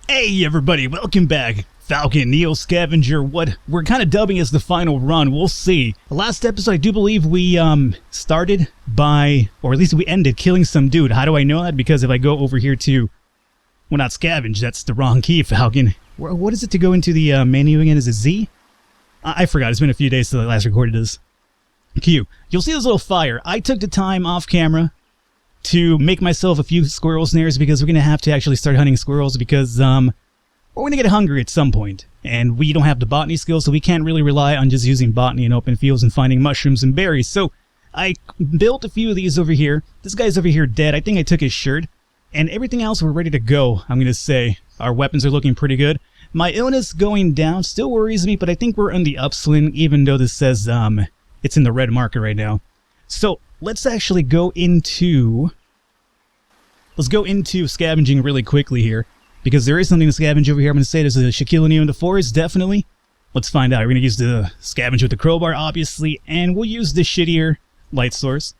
Hey everybody, welcome back. Falcon, NEO Scavenger, what we're kind of dubbing as the final run, we'll see. The last episode, I do believe we started by, or at least we ended killing some dude. How do I know that? Because if I go over here to, well, not scavenge, that's the wrong key, Falcon. What is it to go into the menu again? Is it Z? I forgot, it's been a few days since I last recorded this. Q. You'll see this little fire. I took the time off camera to make myself a few squirrel snares because we're going to have to actually start hunting squirrels because we're going to get hungry at some point. And we don't have the botany skills, so we can't really rely on just using botany in open fields and finding mushrooms and berries. So I built a few of these over here. This guy's over here dead. I think I took his shirt. And everything else, we're ready to go, I'm going to say. Our weapons are looking pretty good. My illness going down still worries me, but I think we're on the upswing, even though this says it's in the red marker right now. So let's actually go into... Let's go into scavenging really quickly here, because there is something to scavenge over here. I'm going to say there's a Shaquille O'Neal in the forest, definitely. Let's find out. We're going to use the scavenge with the crowbar, obviously, and we'll use the shittier light source.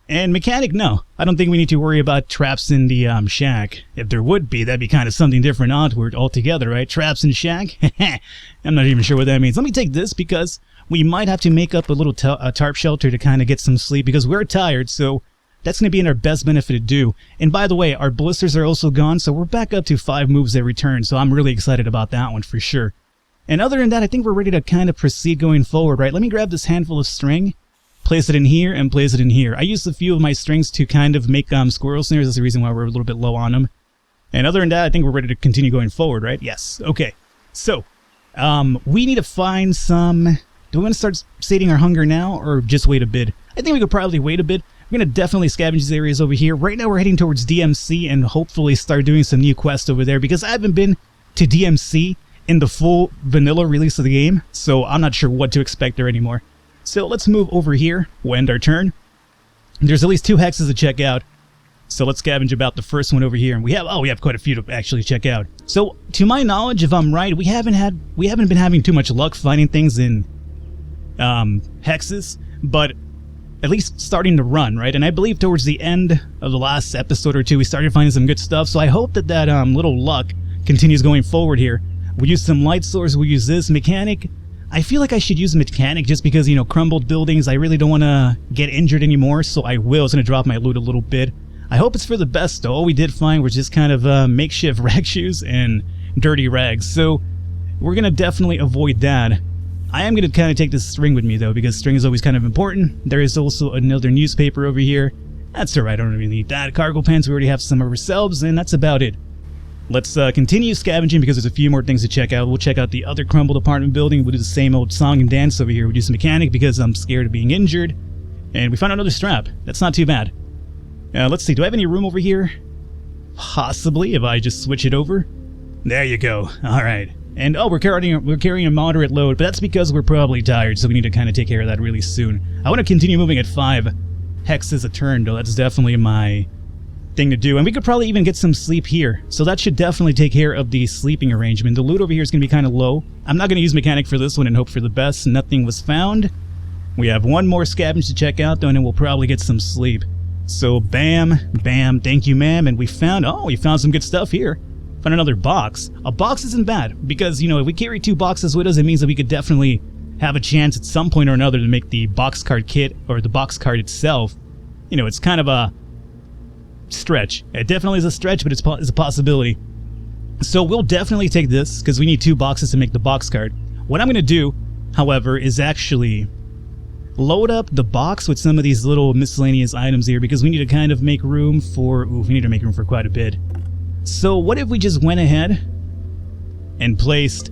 And mechanic, no. I don't think we need to worry about traps in the shack. If there would be, that'd be kind of something different altogether, right? Traps in shack? I'm not even sure what that means. Let me take this, because we might have to make up a little tarp shelter to kind of get some sleep, because we're tired, so... That's going to be in our best benefit to do. And by the way, our blisters are also gone, so we're back up to 5 moves every turn, so I'm really excited about that one for sure. And other than that, I think we're ready to kind of proceed going forward, right? Let me grab this handful of string, place it in here, and place it in here. I used a few of my strings to kind of make squirrel snares. That's the reason why we're a little bit low on them. And other than that, I think we're ready to continue going forward, right? Yes. Okay. So, we need to find some... Do we want to start sating our hunger now, or just wait a bit? I think we could probably wait a bit. We're going to definitely scavenge these areas over here. Right now we're heading towards DMC and hopefully start doing some new quests over there, because I haven't been to DMC in the full vanilla release of the game, so I'm not sure what to expect there anymore. So let's move over here. We'll end our turn. There's at least 2 hexes to check out, so let's scavenge about the first one over here. And we have quite a few to actually check out. So to my knowledge, if I'm right, we haven't been having too much luck finding things in hexes, but at least starting to run, right? And I believe towards the end of the last episode or 2, we started finding some good stuff. So I hope that that little luck continues going forward here. We'll use some light source. We'll use this mechanic. I feel like I should use mechanic just because, you know, crumbled buildings. I really don't want to get injured anymore, so I will. It's going to drop my loot a little bit. I hope it's for the best, though. All we did find were just kind of makeshift rag shoes and dirty rags. So we're going to definitely avoid that. I am going to kind of take this string with me, though, because string is always kind of important. There is also another newspaper over here. That's alright, I don't really need that. Cargo pants, we already have some of ourselves, and that's about it. Let's continue scavenging, because there's a few more things to check out. We'll check out the other crumbled apartment building. We'll do the same old song and dance over here. We'll do some mechanic, because I'm scared of being injured. And we found another strap. That's not too bad. Let's see, do I have any room over here? Possibly, if I just switch it over. There you go. Alright. And oh, we're carrying a moderate load, but that's because we're probably tired, so we need to kind of take care of that really soon. I want to continue moving at 5 hexes a turn, though. That's definitely my thing to do. And we could probably even get some sleep here, so that should definitely take care of the sleeping arrangement. The loot over here is going to be kind of low. I'm not going to use mechanic for this one and hope for the best. Nothing was found. We have one more scavenge to check out, though, and then we'll probably get some sleep. So bam, bam, thank you, ma'am. And we found some good stuff here. Found another box. A box isn't bad, because, you know, if we carry 2 boxes with us, it means that we could definitely have a chance at some point or another to make the box card kit, or the box card itself. You know, it's kind of a stretch. It definitely is a stretch, but it's a possibility. So we'll definitely take this, because we need 2 boxes to make the box card. What I'm going to do, however, is actually load up the box with some of these little miscellaneous items here, because we need to kind of make room for... Ooh, we need to make room for quite a bit. So what if we just went ahead and placed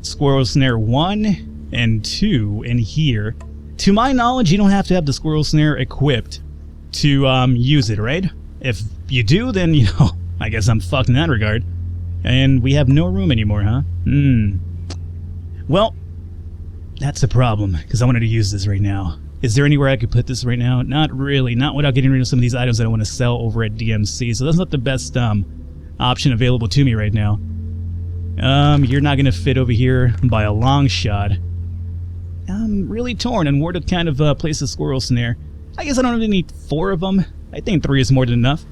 squirrel snare 1 and 2 in here? To my knowledge, you don't have to have the squirrel snare equipped to use it, right? If you do, then, you know, I guess I'm fucked in that regard. And we have no room anymore, huh? Well, that's a problem, because I wanted to use this right now. Is there anywhere I could put this right now? Not really. Not without getting rid of some of these items that I want to sell over at DMC. So that's not the best option available to me right now. You're not going to fit over here by a long shot. I'm really torn on where to kind of place a squirrel snare. I guess I don't really need 4 of them. I think 3 is more than enough.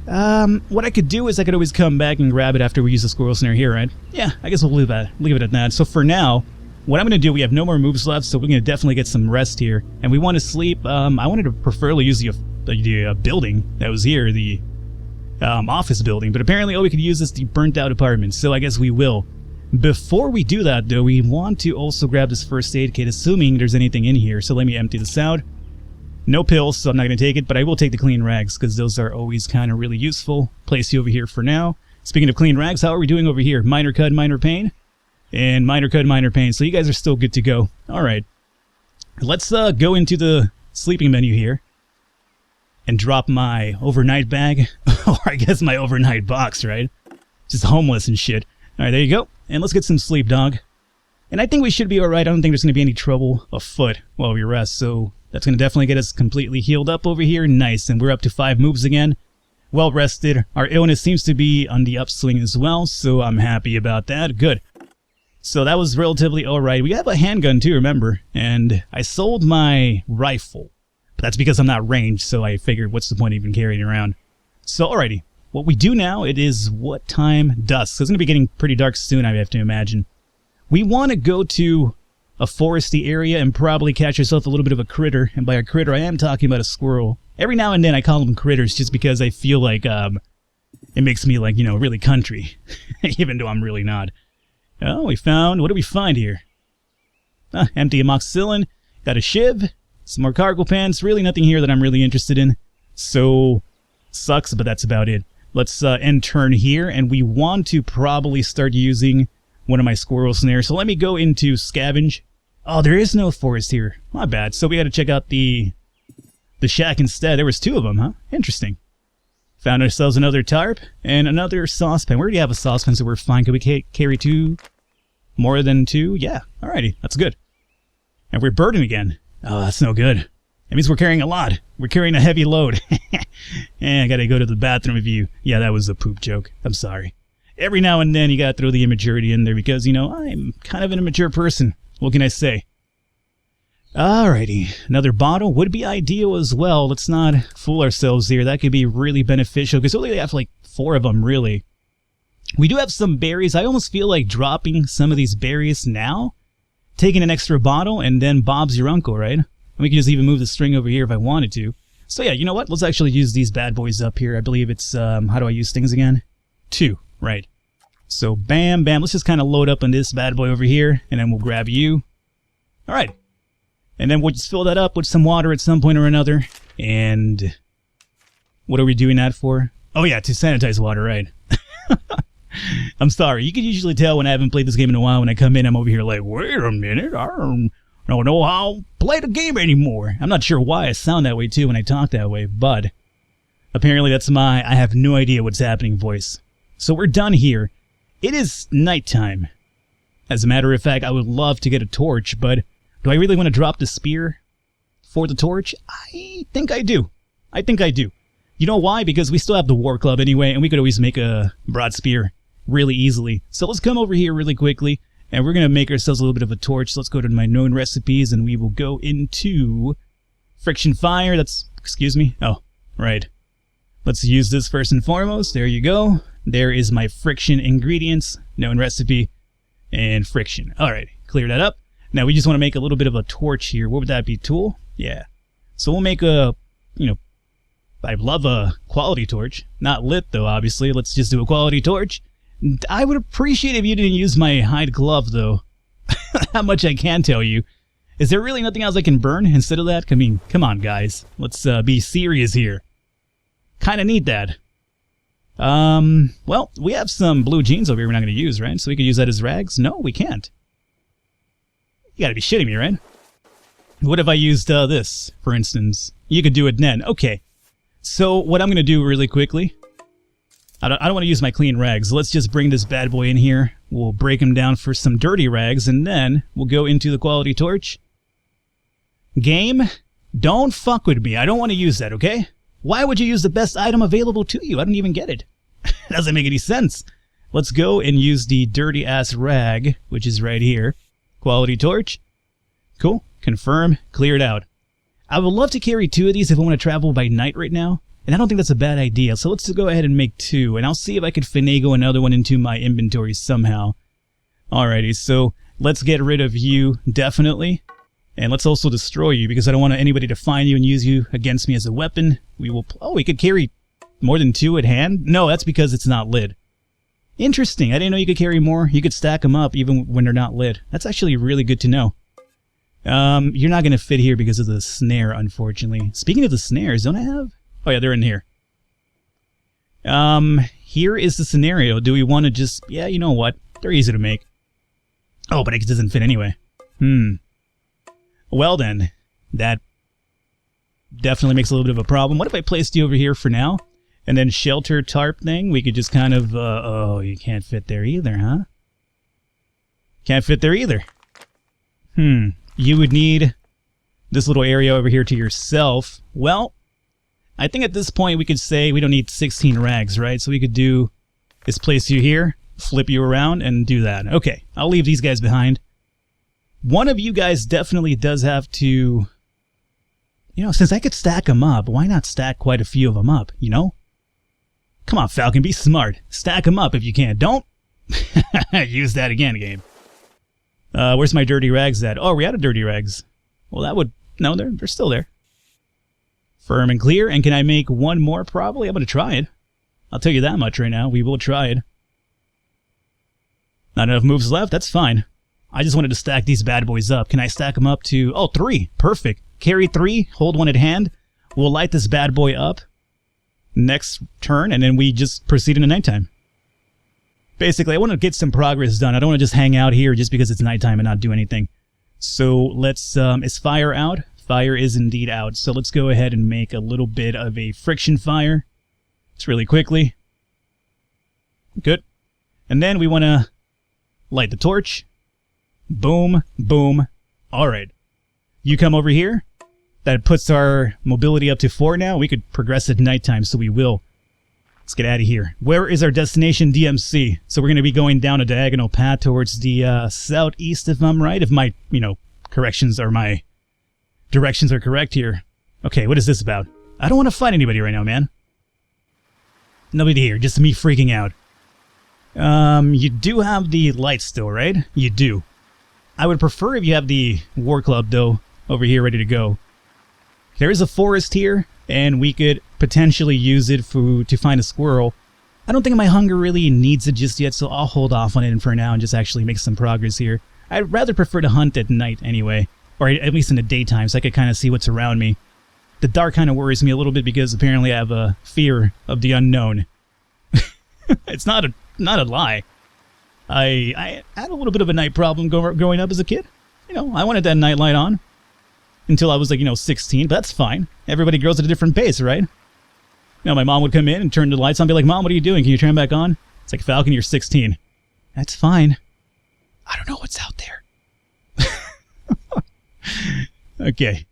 What I could do is I could always come back and grab it after we use the squirrel snare here, right? Yeah, I guess we'll leave it at that. So for now, what I'm going to do, we have no more moves left, so we're going to definitely get some rest here. And we want to sleep. I wanted to preferably use the building that was here, the office building. But apparently all we could use is the burnt out apartment, so I guess we will. Before we do that, though, we want to also grab this first aid kit, assuming there's anything in here. So let me empty this out. No pills, so I'm not going to take it, but I will take the clean rags, because those are always kind of really useful. Place you over here for now. Speaking of clean rags, how are we doing over here? Minor cut, minor pain. And minor cut, minor pain. So you guys are still good to go. Alright. Let's go into the sleeping menu here. And drop my overnight bag. Or I guess my overnight box, right? Just homeless and shit. Alright, there you go. And let's get some sleep, dog. And I think we should be alright. I don't think there's going to be any trouble afoot while we rest, so that's going to definitely get us completely healed up over here. Nice, and we're up to 5 moves again. Well rested. Our illness seems to be on the upswing as well, so I'm happy about that. Good. So that was relatively alright. We have a handgun too, remember? And I sold my rifle. But that's because I'm not ranged, so I figured what's the point of even carrying it around. So alrighty. What we do now, it is what time? Dusk. So it's going to be getting pretty dark soon, I have to imagine. We want to go to a foresty area and probably catch yourself a little bit of a critter. And by a critter, I am talking about a squirrel. Every now and then I call them critters just because I feel like it makes me like, you know, really country. Even though I'm really not. Oh, we found... What do we find here? Empty amoxicillin. Got a shiv. Some more cargo pants. Really nothing here that I'm really interested in. So, sucks, but that's about it. Let's end turn here. And we want to probably start using one of my squirrel snares. So let me go into scavenge. Oh, there is no forest here. My bad. So we had to check out the shack instead. There was 2 of them, huh? Interesting. Found ourselves another tarp and another saucepan. We already have a saucepan, so we're fine. Could we carry 2? More than 2? Yeah. Alrighty. That's good. And we're burdened again. Oh, that's no good. That means we're carrying a lot. We're carrying a heavy load. And I gotta go to the bathroom with you. Yeah, that was a poop joke. I'm sorry. Every now and then you gotta throw the immaturity in there because, you know, I'm kind of an immature person. What can I say? Alrighty. Another bottle would be ideal as well. Let's not fool ourselves here. That could be really beneficial because we only have like 4 of them, really. We do have some berries. I almost feel like dropping some of these berries now. Taking an extra bottle and then Bob's your uncle, right? And we can just even move the string over here if I wanted to. So yeah, you know what? Let's actually use these bad boys up here. I believe it's, how do I use things again? 2. Right. So, bam, bam. Let's just kind of load up on this bad boy over here, and then we'll grab you. Alright. And then we'll just fill that up with some water at some point or another. And what are we doing that for? Oh yeah, to sanitize water, right. I'm sorry. You can usually tell when I haven't played this game in a while. When I come in, I'm over here like, wait a minute, I don't know how to play the game anymore. I'm not sure why I sound that way too when I talk that way, but apparently that's my I have no idea what's happening voice. So we're done here. It is nighttime. As a matter of fact, I would love to get a torch, but do I really want to drop the spear for the torch? I think I do. I think I do. You know why? Because we still have the war club anyway, and we could always make a broad spear really easily. So let's come over here really quickly, and we're going to make ourselves a little bit of a torch. So let's go to my known recipes, and we will go into friction fire. That's, excuse me. Oh, right. Let's use this first and foremost. There you go. There is my friction ingredients, known recipe, and friction. Alright, clear that up. Now we just want to make a little bit of a torch here. What would that be? Tool? Yeah. So we'll make a, you know, I love a quality torch. Not lit though, obviously. Let's just do a quality torch. I would appreciate if you didn't use my hide glove though. How much I can tell you. Is there really nothing else I can burn instead of that? I mean, come on guys. Let's be serious here. Kinda need that. Well, we have some blue jeans over here we're not going to use, right? So we could use that as rags? No, we can't. You gotta be shitting me, right? What if I used, this, for instance? You could do it then. Okay. So, what I'm going to do really quickly... I don't want to use my clean rags. Let's just bring this bad boy in here. We'll break him down for some dirty rags, and then we'll go into the quality torch. Game, don't fuck with me. I don't want to use that, okay? Why would you use the best item available to you? I don't even get it. Doesn't make any sense. Let's go and use the dirty-ass rag, which is right here. Quality torch. Cool. Confirm. Cleared out. I would love to carry 2 of these if I want to travel by night right now, And I don't think that's a bad idea. So let's go ahead and make 2. And I'll see if I could finagle another one into my inventory somehow. Alrighty, so let's get rid of you, definitely. And let's also destroy you, because I don't want anybody to find you and use you against me as a weapon. We will... Oh, we could carry more than 2 at hand? No, that's because it's not lit. Interesting. I didn't know you could carry more. You could stack them up even when they're not lit. That's actually really good to know. You're not going to fit here because of the snare, unfortunately. Speaking of the snares, don't I have... Oh yeah, they're in here. Here is the scenario. Do we want to just... Yeah, you know what? They're easy to make. Oh, but it doesn't fit anyway. Well then, that definitely makes a little bit of a problem. What if I placed you over here for now? And then shelter tarp thing, we could just kind of... oh, you can't fit there either, huh? Can't fit there either. You would need this little area over here to yourself. Well... I think at this point we could say we don't need 16 rags, right? So we could do is place you here, flip you around, and do that. Okay, I'll leave these guys behind. One of you guys definitely does have to... You know, since I could stack them up, why not stack quite a few of them up, you know? Come on, Falcon, be smart. Stack them up if you can. Don't use that again, game. Where's my dirty rags at? Oh, we're out of dirty rags. Well, that would... No, they're still there. Firm and clear. And can I make one more? Probably. I'm going to try it. I'll tell you that much right now. We will try it. Not enough moves left? That's fine. I just wanted to stack these bad boys up. Can I stack them up to... Oh, 3. Perfect. Carry 3. Hold 1 at hand. We'll light this bad boy up next turn, and then we just proceed into nighttime. Basically, I want to get some progress done. I don't want to just hang out here just because it's nighttime and not do anything. So let's... is fire out? Fire is indeed out. So let's go ahead and make a little bit of a friction fire. Just really quickly. Good. And then we want to light the torch. Boom, boom. Alright. You come over here. That puts our mobility up to 4 now. We could progress at nighttime, so we will. Let's get out of here. Where is our destination? DMC. So we're going to be going down a diagonal path towards the southeast, if I'm right. If my, corrections or my directions are correct here. Okay, what is this about? I don't want to fight anybody right now, man. Nobody here, just me freaking out. You do have the light still, right? You do. I would prefer if you have the war club, though, over here ready to go. There is a forest here, and we could potentially use it to find a squirrel. I don't think my hunger really needs it just yet, so I'll hold off on it for now and just actually make some progress here. I'd rather prefer to hunt at night anyway, or at least in the daytime, so I could kind of see what's around me. The dark kind of worries me a little bit because apparently I have a fear of the unknown. It's not a lie. I had a little bit of a night problem growing up as a kid. I wanted that night light on. Until I was 16, but that's fine. Everybody grows at a different pace, right? My mom would come in and turn the lights on and be like, Mom, what are you doing? Can you turn them back on? It's like, Falcon, you're 16. That's fine. I don't know what's out there. Okay.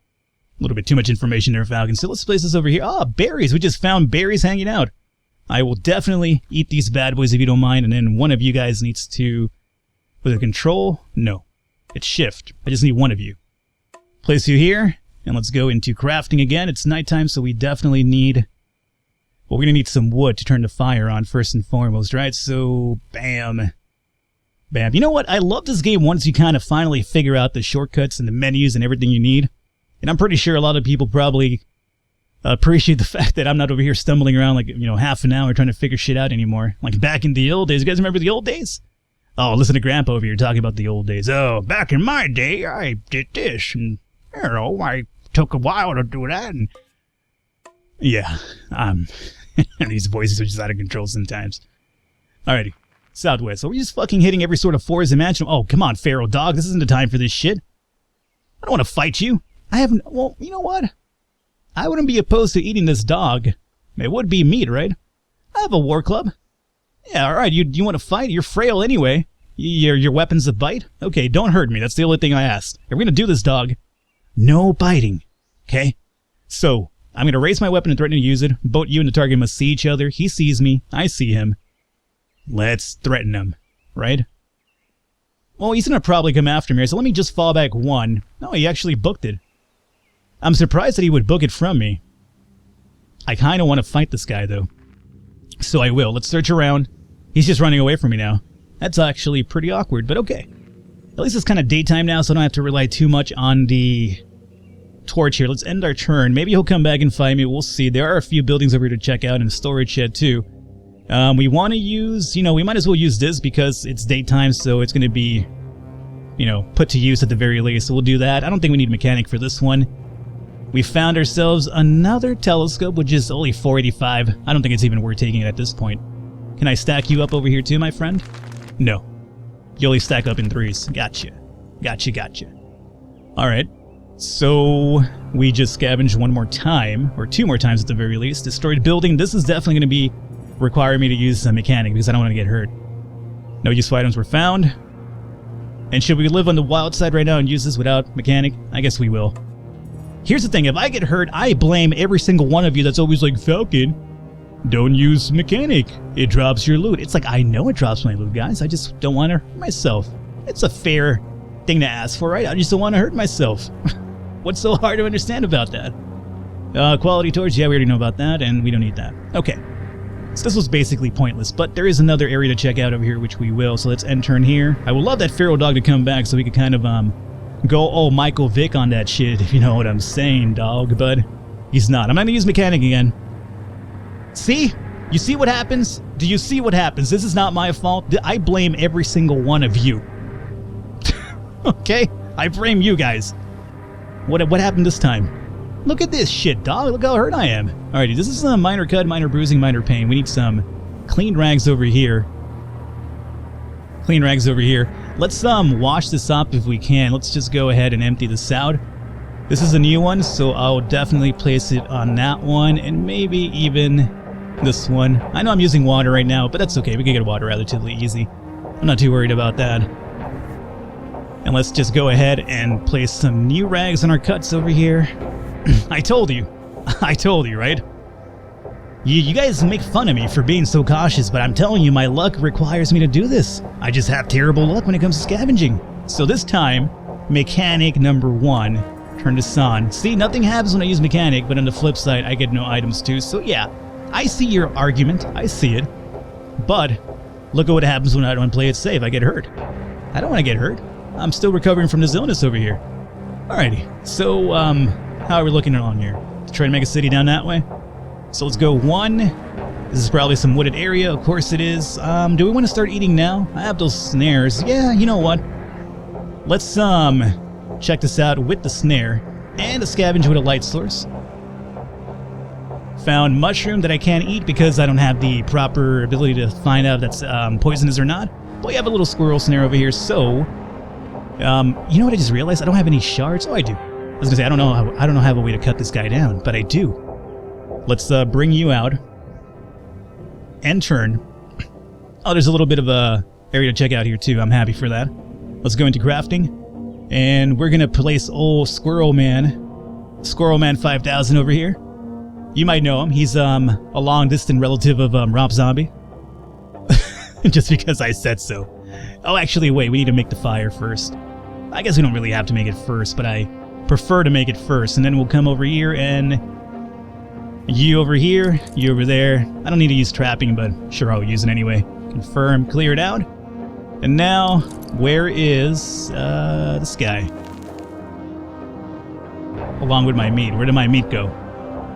A little bit too much information there, Falcon. So let's place this over here. Ah, berries. We just found berries hanging out. I will definitely eat these bad boys if you don't mind, and then one of you guys needs to... Was it control? No. It's shift. I just need one of you. Place you here, and let's go into crafting again. It's nighttime, so we definitely need... Well, we're going to need some wood to turn the fire on first and foremost, right? So, bam. Bam. You know what? I love this game once you kind of finally figure out the shortcuts and the menus and everything you need. And I'm pretty sure a lot of people probably appreciate the fact that I'm not over here stumbling around like, half an hour trying to figure shit out anymore. Like back in the old days. You guys remember the old days? Oh, listen to Grandpa over here talking about the old days. Oh, back in my day, I did this, and... I took a while to do that, and... Yeah, these voices are just out of control sometimes. Alrighty, Southwest. So we're just fucking hitting every sort of forest imaginable. Oh, come on, feral dog. This isn't the time for this shit. I don't want to fight you. I haven't... Well, you know what? I wouldn't be opposed to eating this dog. It would be meat, right? I have a war club. Yeah, alright, you want to fight? You're frail anyway. Your weapon's a bite? Okay, don't hurt me. That's the only thing I asked. If we're gonna do this, dog... No biting, okay? So, I'm going to raise my weapon and threaten to use it. Both you and the target must see each other. He sees me. I see him. Let's threaten him, right? Well, he's going to probably come after me, so let me just fall back 1. No, he actually booked it. I'm surprised that he would book it from me. I kind of want to fight this guy, though. So I will. Let's search around. He's just running away from me now. That's actually pretty awkward, but okay. At least it's kind of daytime now, so I don't have to rely too much on the torch here. Let's end our turn. Maybe he'll come back and find me. We'll see. There are a few buildings over here to check out and a storage shed, too. We want to use, we might as well use this because it's daytime, so it's going to be, put to use at the very least. So we'll do that. I don't think we need a mechanic for this one. We found ourselves another telescope, which is only 485. I don't think it's even worth taking it at this point. Can I stack you up over here too, my friend? No. You only stack up in 3s. Gotcha. Gotcha. Alright. So, we just scavenged one more time, or 2 more times at the very least. Destroyed building. This is definitely going to be require me to use a mechanic because I don't want to get hurt. No useful items were found. And should we live on the wild side right now and use this without mechanic? I guess we will. Here's the thing, if I get hurt, I blame every single one of you that's always like, Falcon, don't use mechanic. It drops your loot. It's like, I know it drops my loot, guys. I just don't want to hurt myself. It's a fair thing to ask for, right? I just don't want to hurt myself. What's so hard to understand about that? Quality torch, yeah, we already know about that, and we don't need that. Okay. So this was basically pointless, but there is another area to check out over here, which we will. So let's end turn here. I would love that feral dog to come back so we could kind of, go, oh, Michael Vick on that shit, if you know what I'm saying, dog, but he's not. I'm not gonna use mechanic again. See? You see what happens? Do you see what happens? This is not my fault. I blame every single one of you. Okay? I blame you guys. What happened this time? Look at this shit, dog. Look how hurt I am. Alrighty, this is a minor cut, minor bruising, minor pain. We need some clean rags over here. Clean rags over here. Let's wash this up if we can. Let's just go ahead and empty this out. This is a new one, so I'll definitely place it on that one and maybe even this one. I know I'm using water right now, but that's okay. We can get water relatively easy. I'm not too worried about that. And let's just go ahead and place some new rags on our cuts over here. I told you. I told you, right? You guys make fun of me for being so cautious, but I'm telling you, my luck requires me to do this. I just have terrible luck when it comes to scavenging. So this time, mechanic number 1. Turn this on. See, nothing happens when I use mechanic, but on the flip side, I get no items too. So yeah, I see your argument. I see it. But look at what happens when I don't play it safe. I get hurt. I don't want to get hurt. I'm still recovering from this illness over here. Alrighty. So, how are we looking along here? Try to make a city down that way? So let's go 1. This is probably some wooded area. Of course it is. Do we want to start eating now? I have those snares. Yeah, you know what? Let's, check this out with the snare and a scavenge with a light source. Found mushroom that I can't eat because I don't have the proper ability to find out if that's poisonous or not. But we have a little squirrel snare over here, so you know what I just realized? I don't have any shards. Oh, I do. I was gonna say I don't know how a way to cut this guy down, but I do. Let's bring you out and turn. Oh, there's a little bit of a area to check out here too. I'm happy for that. Let's go into crafting. And we're gonna place old Squirrel Man 5000 over here. You might know him. He's a long-distance relative of Rob Zombie. Just because I said so. Oh, actually, wait. We need to make the fire first. I guess we don't really have to make it first, but I prefer to make it first. And then we'll come over here and you over here, you over there. I don't need to use trapping, but sure, I'll use it anyway. Confirm, clear it out. And now, where is this guy? Along with my meat. Where did my meat go?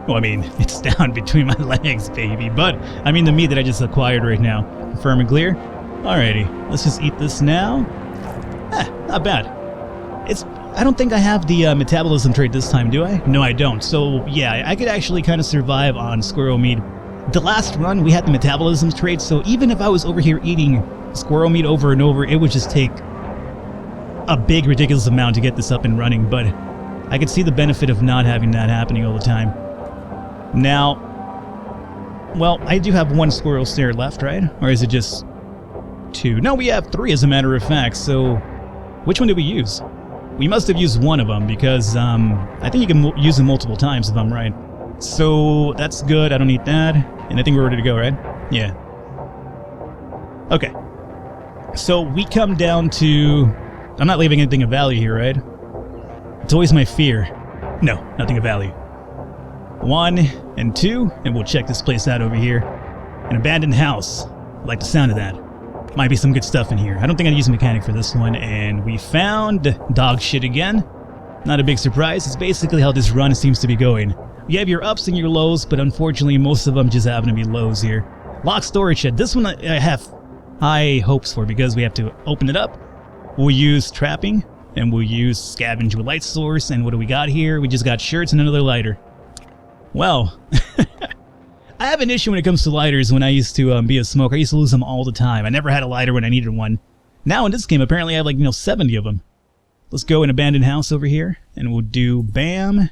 Well, I mean, it's down between my legs, baby. But, I mean the meat that I just acquired right now. Confirm and clear. Alrighty, let's just eat this now. Not bad. I don't think I have the metabolism trait this time, do I? No, I don't. So, yeah, I could actually kind of survive on squirrel meat. The last run, we had the metabolism trait, so even if I was over here eating squirrel meat over and over, it would just take a big, ridiculous amount to get this up and running, but I could see the benefit of not having that happening all the time. Now, well, I do have 1 squirrel snare left, right? Or is it just 2? No, we have 3 as a matter of fact, so which one did we use? We must have used one of them because I think you can use them multiple times if I'm right. So that's good. I don't need that. And I think we're ready to go, right? Yeah. Okay. So we come down to... I'm not leaving anything of value here, right? It's always my fear. No, nothing of value. 1 and 2, and we'll check this place out over here. An abandoned house. I like the sound of that. Might be some good stuff in here. I don't think I'd use a mechanic for this one. And we found dog shit again. Not a big surprise. It's basically how this run seems to be going. You have your ups and your lows, but unfortunately most of them just happen to be lows here. Locked storage shed. This one I have high hopes for because we have to open it up. We'll use trapping, and we'll use scavenger light source. And what do we got here? We just got shirts and another lighter. Well, I have an issue when it comes to lighters. When I used to be a smoker, I used to lose them all the time. I never had a lighter when I needed one. Now in this game, apparently I have like 70 of them. Let's go an abandoned house over here, and we'll do BAM.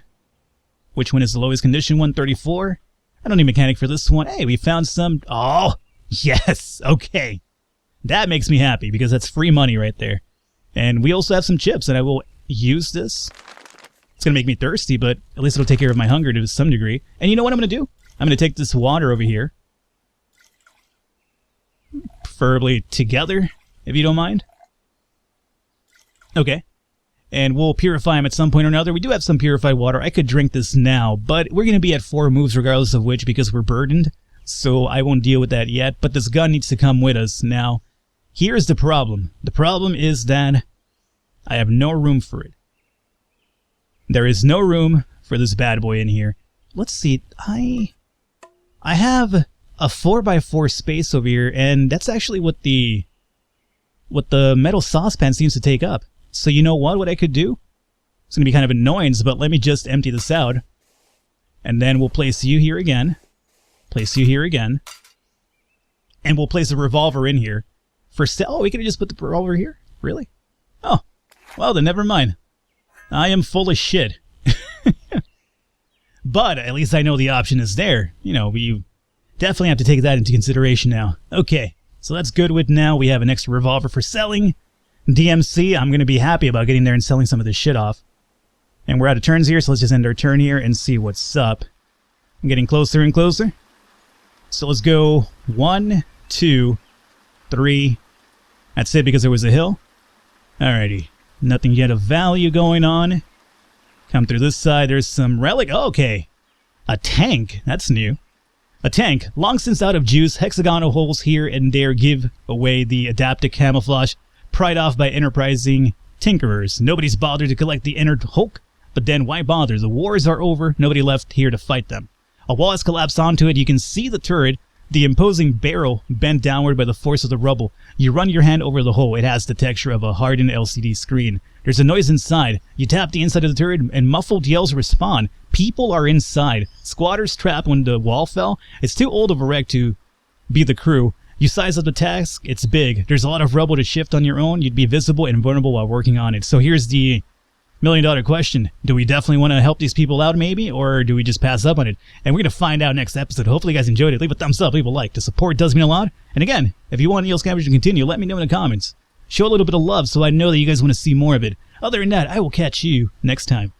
Which one is the lowest condition? 134. I don't need mechanic for this one. Hey, we found some. Oh, yes. Okay. That makes me happy because that's free money right there. And we also have some chips, and I will use this. It's going to make me thirsty, but at least it'll take care of my hunger to some degree. And you know what I'm going to do? I'm going to take this water over here. Preferably together, if you don't mind. Okay. And we'll purify them at some point or another. We do have some purified water. I could drink this now, but we're going to be at 4 moves regardless of which because we're burdened. So I won't deal with that yet, but this gun needs to come with us. Now, here's the problem. The problem is that I have no room for it. There is no room for this bad boy in here. Let's see. I have a 4x4 space over here, and that's actually what the metal saucepan seems to take up. So you know what I could do? It's going to be kind of annoying, but let me just empty this out. And then we'll place you here again. Place you here again. And we'll place a revolver in here. Oh, we could have just put the revolver here? Really? Oh, well then never mind. I am full of shit. But at least I know the option is there. You know, we definitely have to take that into consideration now. Okay, so that's good with now. We have an extra revolver for selling. DMC, I'm going to be happy about getting there and selling some of this shit off. And we're out of turns here, so let's just end our turn here and see what's up. I'm getting closer and closer. So let's go 1, 2, 3. That's it because there was a hill. Alrighty. Nothing yet of value going on. Come through this side. There's some relic. Oh, okay. A tank. That's new. A tank. Long since out of juice, hexagonal holes here and there give away the adaptive camouflage pried off by enterprising tinkerers. Nobody's bothered to collect the inner hulk, but then why bother? The wars are over. Nobody left here to fight them. A wall has collapsed onto it. You can see the turret, the imposing barrel bent downward by the force of the rubble. You run your hand over the hole. It has the texture of a hardened LCD screen. There's a noise inside. You tap the inside of the turret and muffled yells respond. People are inside. Squatters trapped when the wall fell. It's too old of a wreck to be the crew. You size up the task. It's big. There's a lot of rubble to shift on your own. You'd be visible and vulnerable while working on it. So here's the $1,000,000 question. Do we definitely want to help these people out maybe, or do we just pass up on it? And we're going to find out next episode. Hopefully you guys enjoyed it. Leave a thumbs up, leave a like. The support does mean a lot. And again, if you want NEO Scavenger to continue, let me know in the comments. Show a little bit of love so I know that you guys want to see more of it. Other than that, I will catch you next time.